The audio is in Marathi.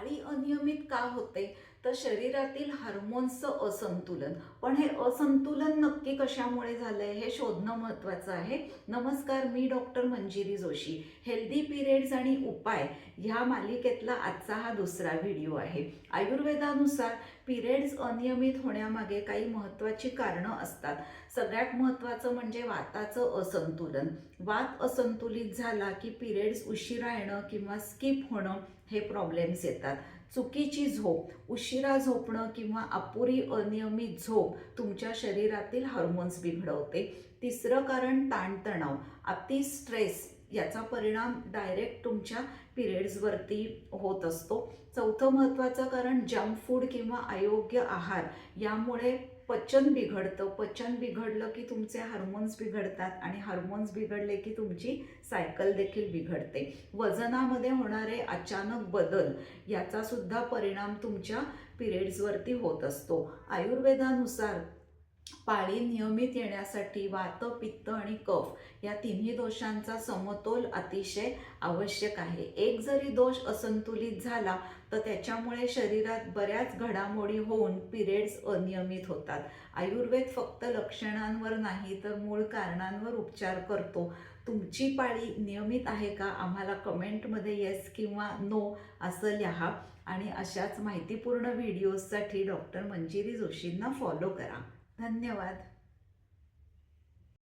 पाळी अनियमित का होते? तर शरीरातील हार्मोन्सचं असंतुलन. पण हे असंतुलन नक्की कशामुळे झालंय हे शोधणं महत्त्वाचं आहे. नमस्कार, मी doctor Manjiri Joshi. Healthy periods आणि उपाय ह्या मालिकेतला आजचा हा दुसरा व्हिडिओ आहे. आयुर्वेदानुसार पिरियड्स अनियमित होण्यामागे काही महत्त्वाची कारणं असतात. सगळ्यात महत्त्वाचं म्हणजे वाताचं असंतुलन. वात असंतुलित झाला की पिरियड्स उशिरा येणं किंवा स्किप होणं हे प्रॉब्लेम्स येतात. चुकीची झोप, उशिरा झोपणं किंवा अपुरी अनियमित झोप तुमच्या शरीरातील हार्मोन्स बिघडवते. तिसरं कारण ताणतणाव, अति स्ट्रेस याचा परिणाम डायरेक्ट तुमच्या पिरियड्सवरती होत असतो. चौथं महत्त्वाचं कारण जंक फूड किंवा अयोग्य आहार, यामुळे पचन बिघडतं. पचन बिघडलं की तुमचे हार्मोन्स बिघडतात आणि हार्मोन्स बिघडले की तुमची सायकल देखील बिघडते. वजनामध्ये होणारे अचानक बदल याचा सुद्धा परिणाम तुमच्या पिरियड्सवरती होत असतो. आयुर्वेदानुसार पाळी नियमित येण्यासाठी वात, पित्त आणि कफ या तिन्ही दोषांचा समतोल अतिशय आवश्यक आहे. एक जरी दोष असंतुलित झाला तर त्याच्यामुळे शरीरात बऱ्याच घडामोडी होऊन पिरियड्स अनियमित होतात. आयुर्वेद फक्त लक्षणांवर नाही तर मूळ कारणांवर उपचार करतो. तुमची पाळी नियमित आहे का? आम्हाला कमेंटमध्ये येस किंवा नो असं लिहा आणि अशाच माहितीपूर्ण व्हिडिओजसाठी डॉक्टर मंजिरी जोशींना फॉलो करा. धन्यवाद.